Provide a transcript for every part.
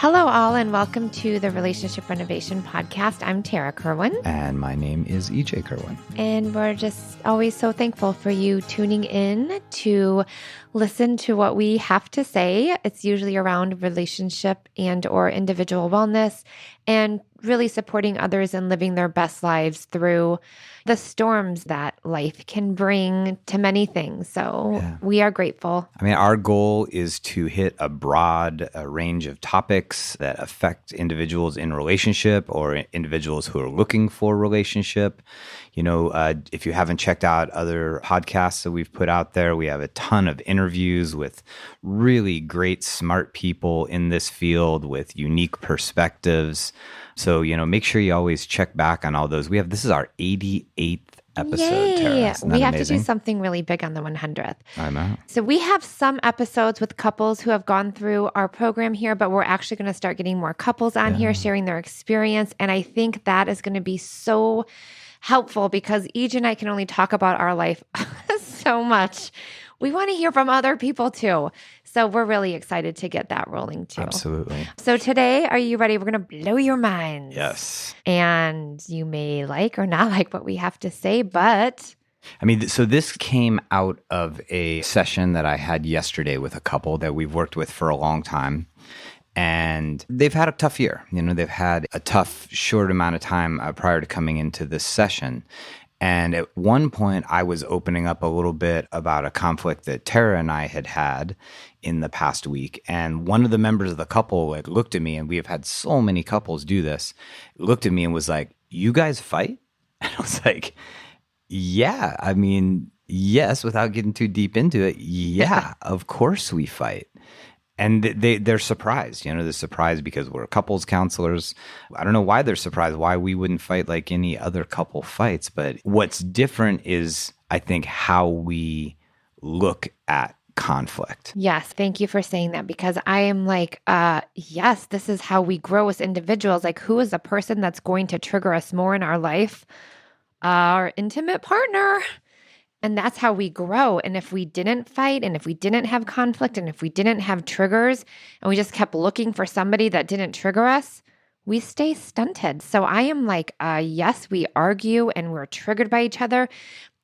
Hello, all, and welcome to the Relationship Renovation podcast. I'm Tara Kerwin. And my name is EJ Kerwin. And we're just always so thankful for you tuning in to listen to what we have to say. It's usually around relationship and or individual wellness and really supporting others and living their best lives through the storms that life can bring to many things. So we are grateful. I mean, our goal is to hit a broad range of topics that affect individuals in relationship or individuals who are looking for a relationship. You know, if you haven't checked out other podcasts that we've put out there, we have a ton of interviews with really great, smart people in this field with unique perspectives. So, you know, make sure you always check back on all those. This is our 88th episode, Tara. Isn't that we have amazing? to do something really big on the 100th. I know. So we have some episodes with couples who have gone through our program here, but we're actually going to start getting more couples on here sharing their experience. And I think that is going to be so helpful because EJ and I can only talk about our life so much. We want to hear from other people too. So we're really excited to get that rolling too. Absolutely. So today, are you ready? We're going to blow your minds. Yes. And you may like or not like what we have to say, but I mean, so this came out of a session that I had yesterday with a couple that we've worked with for a long time. And they've had a tough year. You know, they've had a tough, short amount of time prior to coming into this session. And at one point, I was opening up a little bit about a conflict that Tara and I had had in the past week. And one of the members of the couple looked at me, and we have had so many couples do this, looked at me and was like, "You guys fight?" And I was like, "Yeah, I mean, yes," without getting too deep into it. Yeah, of course we fight. And they're surprised, you know, they're surprised because we're couples counselors. I don't know why they're surprised, why we wouldn't fight like any other couple fights. But what's different is, I think, how we look at conflict. yes, thank you for saying that because I am like, yes, this is how we grow as individuals. Like, who is the person that's going to trigger us more in our life? Our intimate partner. And that's how we grow. And if we didn't fight, and if we didn't have conflict, and if we didn't have triggers, and we just kept looking for somebody that didn't trigger us, we stay stunted. So I am like, yes, we argue and we're triggered by each other.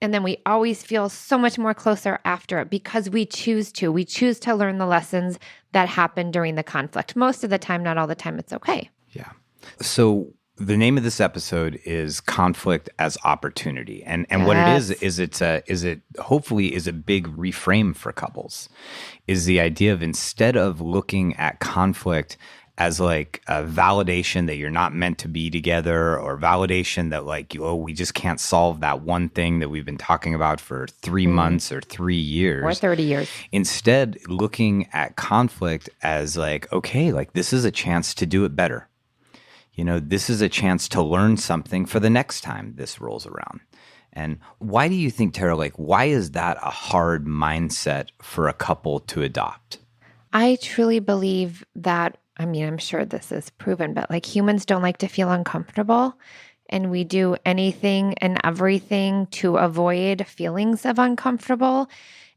And then we always feel so much more closer after it because we choose to. We choose to learn the lessons that happen during the conflict. Most of the time, not all the time, it's okay. Yeah. So the name of this episode is Conflict as Opportunity. And what it is it hopefully is a big reframe for couples. Is the idea of, instead of looking at conflict as like a validation that you're not meant to be together, or validation that we just can't solve that one thing that we've been talking about for 3 months or 3 years. Or 30 years. Instead, looking at conflict as this is a chance to do it better. You know, this is a chance to learn something for the next time this rolls around. And why do you think, Tara, why is that a hard mindset for a couple to adopt? I truly believe that, I mean, I'm sure this is proven, but humans don't like to feel uncomfortable. And we do anything and everything to avoid feelings of uncomfortable.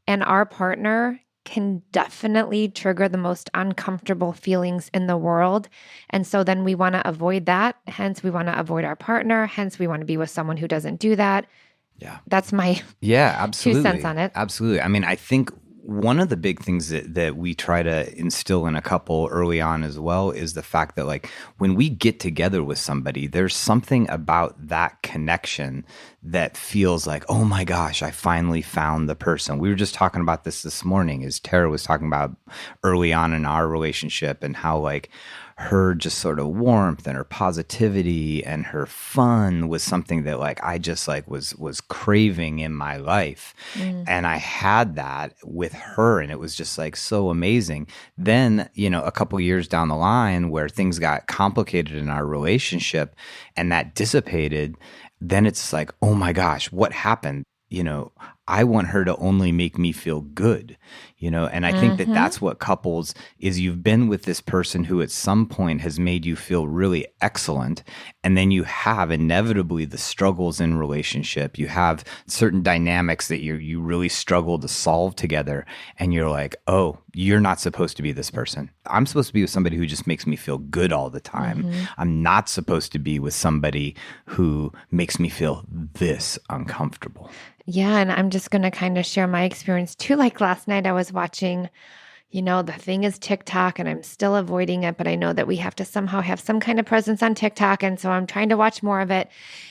And our partner can definitely trigger the most uncomfortable feelings in the world. And so then we want to avoid that. Hence, we want to avoid our partner. Hence, we want to be with someone who doesn't do that. Yeah. That's my absolutely. 2 cents on it. Absolutely. I mean, I think one of the big things that we try to instill in a couple early on as well is the fact that when we get together with somebody, there's something about that connection that feels like, oh my gosh, I finally found the person. We were just talking about this morning, as Tara was talking about early on in our relationship, and how her just sort of warmth and her positivity and her fun was something that I just was craving in my life. And I had that with her, and it was just so amazing. Then, you know, a couple years down the line where things got complicated in our relationship and that dissipated, then it's oh my gosh, what happened? You know, I want her to only make me feel good, and I think that Mm-hmm. that's what couples is. You've been with this person who at some point has made you feel really excellent. And then you have inevitably the struggles in relationship. You have certain dynamics that you really struggle to solve together. And you're like, oh, you're not supposed to be this person. I'm supposed to be with somebody who just makes me feel good all the time. Mm-hmm. I'm not supposed to be with somebody who makes me feel this uncomfortable. Yeah, and I'm just going to kind of share my experience too. Like last night, I was watching, the thing is TikTok and I'm still avoiding it, but I know that we have to somehow have some kind of presence on TikTok. And so I'm trying to watch more of it.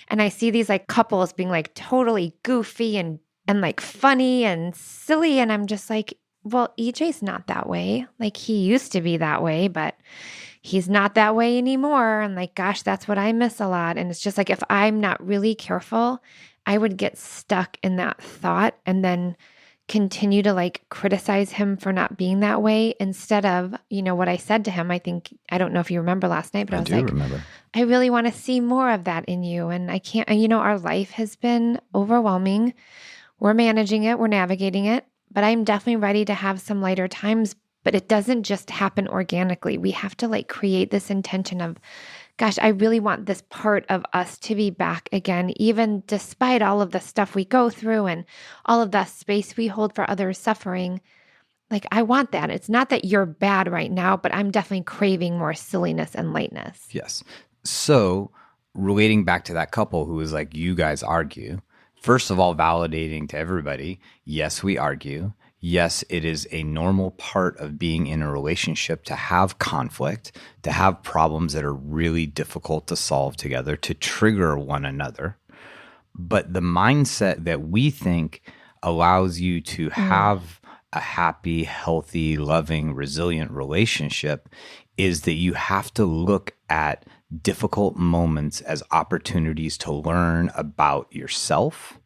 And I see these like couples being like totally goofy and like funny and silly. And I'm just like, well, EJ's not that way. Like he used to be that way, but he's not that way anymore. And like, gosh, that's what I miss a lot. And it's just like, if I'm not really careful, I would get stuck in that thought and then continue to like criticize him for not being that way instead of, what I said to him. I don't know if you remember last night, but I I was do like, remember. I really want to see more of that in you. And I can't, our life has been overwhelming. We're managing it, we're navigating it, but I'm definitely ready to have some lighter times. But it doesn't just happen organically. We have to like create this intention of, gosh, I really want this part of us to be back again, even despite all of the stuff we go through and all of the space we hold for others' suffering. Like, I want that. It's not that you're bad right now, but I'm definitely craving more silliness and lightness. Yes. So, relating back to that couple who was like, you guys argue, first of all, validating to everybody, yes, we argue. Yes, it is a normal part of being in a relationship to have conflict, to have problems that are really difficult to solve together, to trigger one another. But the mindset that we think allows you to have a happy, healthy, loving, resilient relationship is that you have to look at difficult moments as opportunities to learn about yourself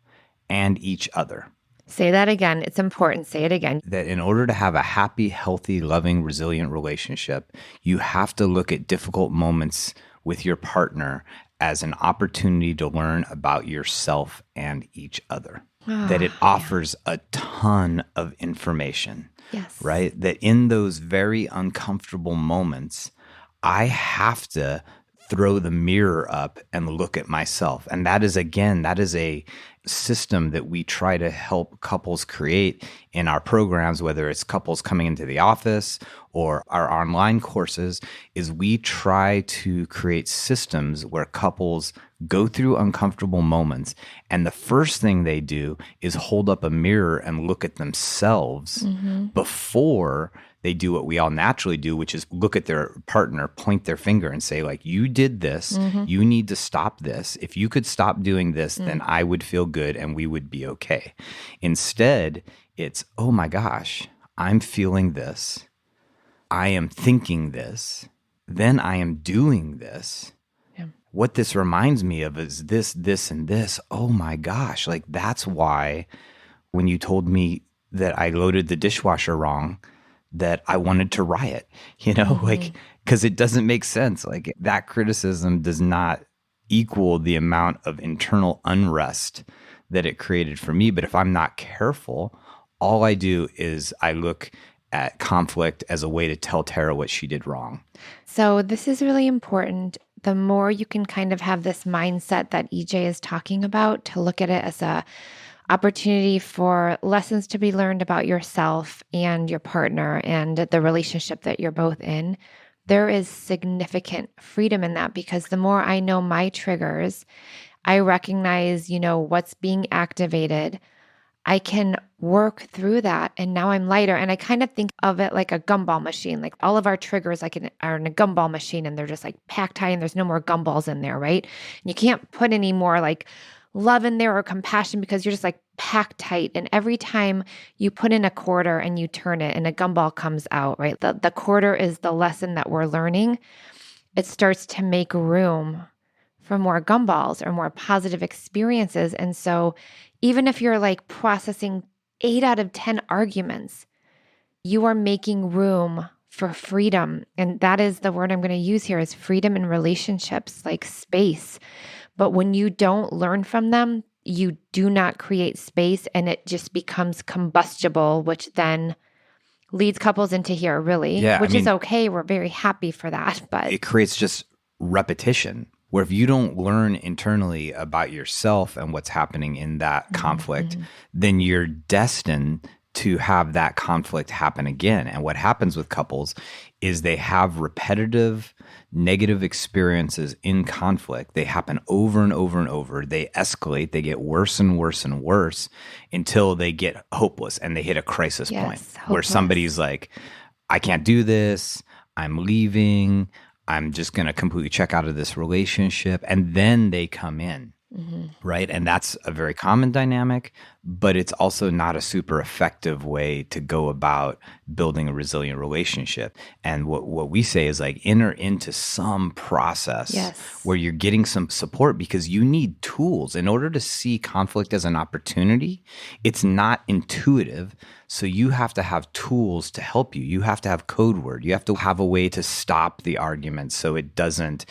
and each other. Say that again. It's important. Say it again. That in order to have a happy, healthy, loving, resilient relationship, you have to look at difficult moments with your partner as an opportunity to learn about yourself and each other. That it offers a ton of information. Yes. Right? That in those very uncomfortable moments, I have to throw the mirror up and look at myself. And that is a system that we try to help couples create in our programs, whether it's couples coming into the office or our online courses, is we try to create systems where couples go through uncomfortable moments. And the first thing they do is hold up a mirror and look at themselves before they do what we all naturally do, which is look at their partner, point their finger and say, like, you did this, you need to stop this. If you could stop doing this, then I would feel good and we would be okay. Instead, it's, oh my gosh, I'm feeling this. I am thinking this. Then I am doing this. Yeah. What this reminds me of is this, this, and this. Oh my gosh. Like, that's why when you told me that I loaded the dishwasher wrong, that I wanted to riot, like, because it doesn't make sense. Like, that criticism does not equal the amount of internal unrest that it created for me. But if I'm not careful, all I do is I look at conflict as a way to tell Tara what she did wrong. So this is really important. The more you can kind of have this mindset that EJ is talking about, to look at it as a opportunity for lessons to be learned about yourself and your partner and the relationship that you're both in, there is significant freedom in that, because the more I know my triggers, I recognize, what's being activated, I can work through that. And now I'm lighter. And I kind of think of it like a gumball machine. Like all of our triggers are in a gumball machine, and they're just like packed high and there's no more gumballs in there, right? And you can't put any more like love in there or compassion, because you're just like packed tight. And every time you put in a quarter and you turn it and a gumball comes out, right? The quarter is the lesson that we're learning. It starts to make room for more gumballs or more positive experiences. And so even if you're like processing 8 out of 10 arguments, you are making room for freedom. And that is the word I'm going to use here, is freedom in relationships, like space. But when you don't learn from them, you do not create space and it just becomes combustible, which then leads couples into here, really, Yeah, I which is mean, okay. We're very happy for that. But it creates just repetition where if you don't learn internally about yourself and what's happening in that conflict, then you're destined to have that conflict happen again. And what happens with couples is they have repetitive negative experiences in conflict. They happen over and over and over. They escalate. They get worse and worse and worse until they get hopeless and they hit a crisis point where hopeless. somebody's like, I can't do this. I'm leaving. I'm just going to completely check out of this relationship. And then they come in. Right. And that's a very common dynamic, but it's also not a super effective way to go about building a resilient relationship. And what we say is like enter into some process where you're getting some support because you need tools in order to see conflict as an opportunity. It's not intuitive. So you have to have tools to help you. You have to have code word. You have to have a way to stop the argument so it doesn't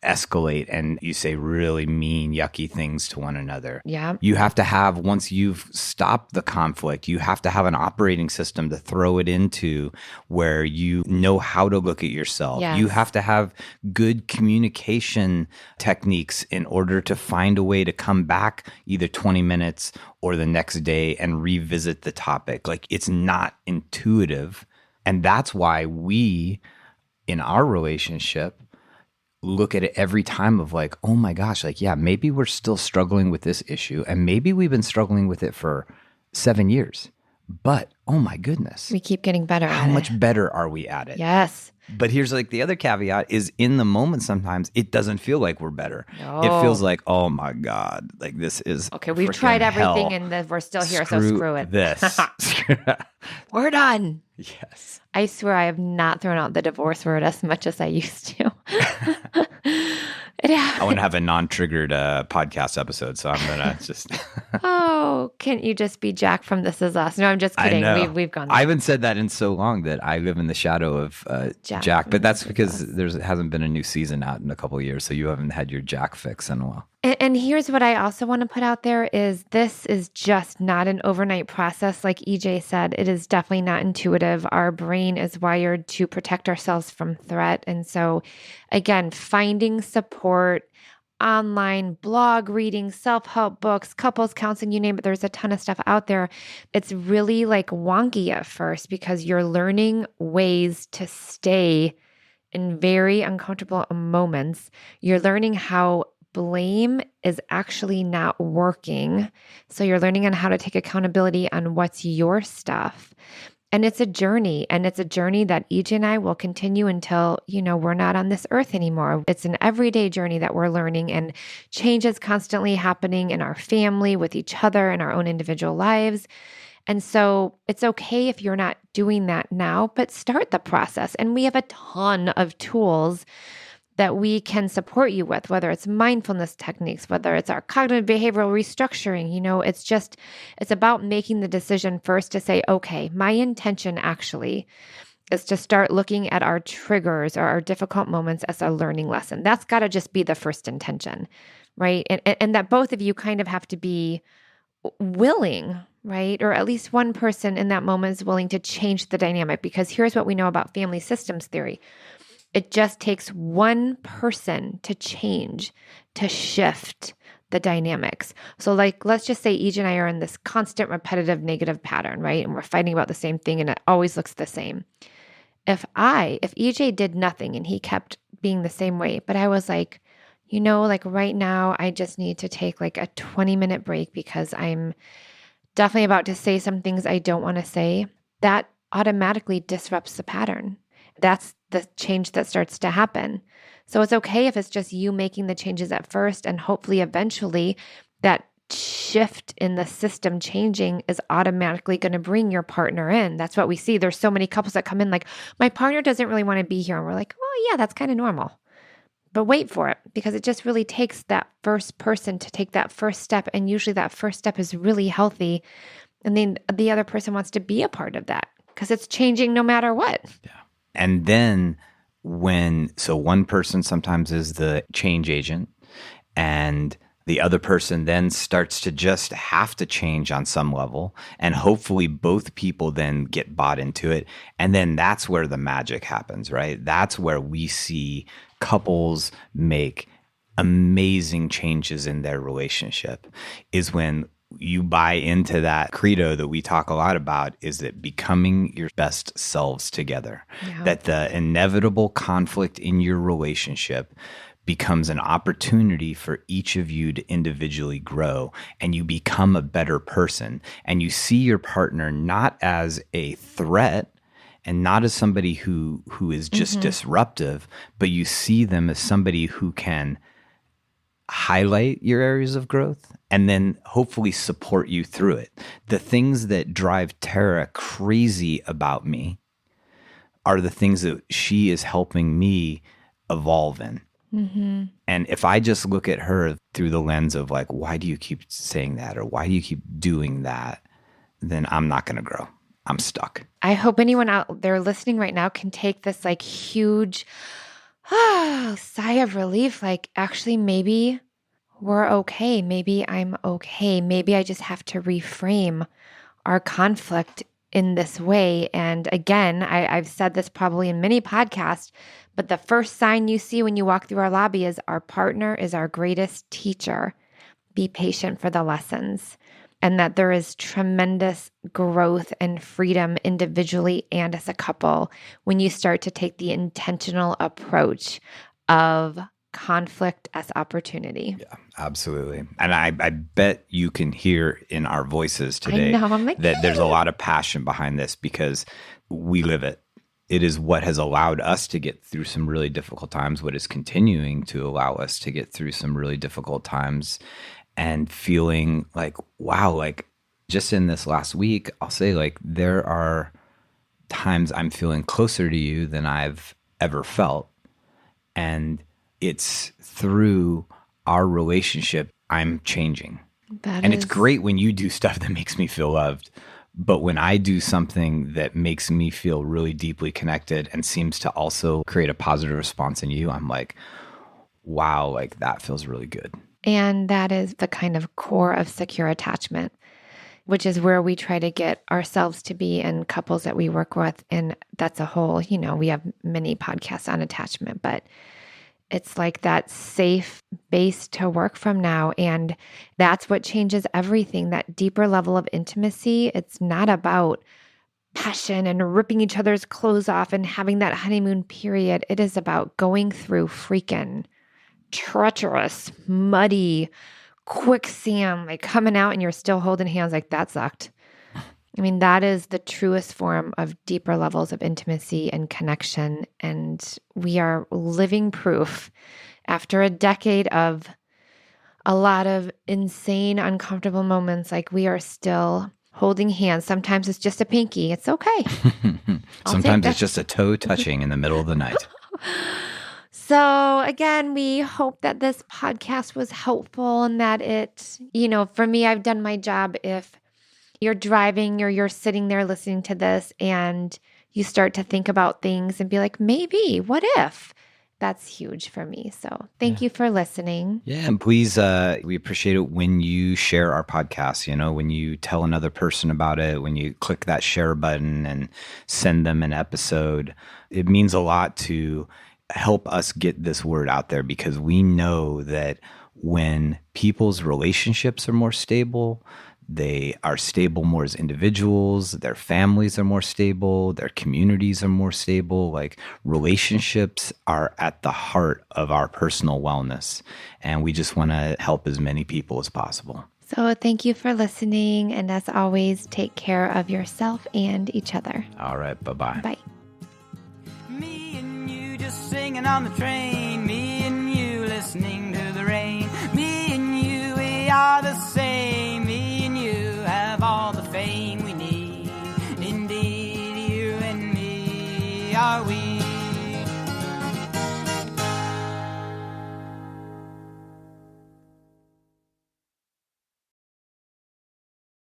escalate and you say really mean, yucky things to one another. Yeah. You have to have, once you've stopped the conflict, you have to have an operating system to throw it into where you know how to look at yourself. Yes. You have to have good communication techniques in order to find a way to come back either 20 minutes or the next day and revisit the topic. Like it's not intuitive. And that's why we, in our relationship, look at it every time of like, oh my gosh, like, yeah, maybe we're still struggling with this issue and maybe we've been struggling with it for 7 years, but oh my goodness. We keep getting better at it. How much better are we at it? Yes. But here's like the other caveat is in the moment, sometimes it doesn't feel like we're better. No. It feels like, oh my God, like this is okay. We've tried everything hell. and we're still here. So screw it. This. We're done. Yes. I swear I have not thrown out the divorce word as much as I used to. I want to have a non-triggered podcast episode, so I'm gonna just. Oh, can't you just be Jack from This Is Us? No, I'm just kidding. We've gone there. I haven't said that in so long that I live in the shadow of Jack, but that's because there hasn't been a new season out in a couple of years, so you haven't had your Jack fix in a while. And here's what I also want to put out there is this is just not an overnight process. Like EJ said, it is definitely not intuitive. Our brain is wired to protect ourselves from threat. And so again, finding support, online blog reading, self-help books, couples counseling, you name it, there's a ton of stuff out there. It's really like wonky at first because you're learning ways to stay in very uncomfortable moments. You're learning how blame is actually not working. So you're learning on how to take accountability on what's your stuff. And it's a journey, and it's a journey that EJ and I will continue until, we're not on this earth anymore. It's an everyday journey that we're learning, and change is constantly happening in our family, with each other, in our own individual lives. And so it's okay if you're not doing that now, but start the process. And we have a ton of tools that we can support you with, whether it's mindfulness techniques, whether it's our cognitive behavioral restructuring. It's about making the decision first to say, okay, my intention actually is to start looking at our triggers or our difficult moments as a learning lesson. That's got to just be the first intention, right? And that both of you kind of have to be willing, right? Or at least one person in that moment is willing to change the dynamic, because here's what we know about family systems theory. It just takes one person to change, to shift the dynamics. So let's just say EJ and I are in this constant repetitive negative pattern, right? And we're fighting about the same thing and it always looks the same. If EJ did nothing and he kept being the same way, but I was like, right now I just need to take like a 20-minute break because I'm definitely about to say some things I don't want to say, that automatically disrupts the pattern. That's the change that starts to happen. So it's okay if it's just you making the changes at first, and hopefully eventually that shift in the system changing is automatically going to bring your partner in. That's what we see. There's so many couples that come in like, my partner doesn't really want to be here. And we're like, well, yeah, that's kind of normal. But wait for it, because it just really takes that first person to take that first step. And usually that first step is really healthy. And then the other person wants to be a part of that because it's changing no matter what. Yeah. And then so one person sometimes is the change agent, and The other person then starts to just have to change on some level. And hopefully both people then get bought into it. And then that's where the magic happens, right? That's where we see couples make amazing changes in their relationship, is when you buy into that credo that we talk a lot about, is that becoming your best selves together, that the inevitable conflict in your relationship becomes an opportunity for each of you to individually grow, and you become a better person, and you see your partner not as a threat and not as somebody who is just disruptive, but you see them as somebody who can highlight your areas of growth and then hopefully support you through it. The things that drive Tara crazy about me are the things that she is helping me evolve in. And if I just look at her through the lens of like, why do you keep saying that? Or why do you keep doing that? Then I'm not going to grow. I'm stuck. I hope anyone out there listening right now can take this like huge sigh of relief. Like, actually, maybe we're okay. Maybe I'm okay. Maybe I just have to reframe our conflict in this way. And again, I've said this probably in many podcasts, but the first sign you see when you walk through our lobby is our partner is our greatest teacher. Be patient for the lessons. And that there is tremendous growth and freedom individually and as a couple when you start to take the intentional approach of conflict as opportunity. Yeah, absolutely. And I bet you can hear in our voices today I'm like, that there's a lot of passion behind this, because we live it. It is what has allowed us to get through some really difficult times, what is continuing to allow us to get through some really difficult times, and feeling like, wow, like just in this last week, I'll say like there are times I'm feeling closer to you than I've ever felt. And it's through our relationship I'm changing. It's great when you do stuff that makes me feel loved. But when I do something that makes me feel really deeply connected and seems to also create a positive response in you, I'm like, wow, like that feels really good. And that is the kind of core of secure attachment, which is where we try to get ourselves to be and couples that we work with. And that's a whole, we have many podcasts on attachment, but it's like that safe base to work from now. And that's what changes everything, that deeper level of intimacy. It's not about passion and ripping each other's clothes off and having that honeymoon period. It is about going through freaking treacherous, muddy quicksand, like coming out and you're still holding hands, like that sucked. I mean, that is the truest form of deeper levels of intimacy and connection. And we are living proof after a decade of a lot of insane, uncomfortable moments. Like, we are still holding hands. Sometimes it's just a pinky. It's okay. Sometimes it's just a toe touching in the middle of the night. So again, we hope that this podcast was helpful and that it, for me, I've done my job. If you're driving or you're sitting there listening to this and you start to think about things and be like, maybe, what if? That's huge for me. So thank you for listening. Yeah. And please, we appreciate it when you share our podcast, when you tell another person about it, when you click that share button and send them an episode. It means a lot to help us get this word out there, because we know that when people's relationships are more stable, they are stable more as individuals, their families are more stable, their communities are more stable. Like, relationships are at the heart of our personal wellness. And we just want to help as many people as possible. So thank you for listening. And as always, take care of yourself and each other. All right. Bye-bye. Bye. Me and you just singing on the train. Me and you listening to the rain. Me and you, we are the same. Me and you have all the fame we need. Indeed, you and me are we.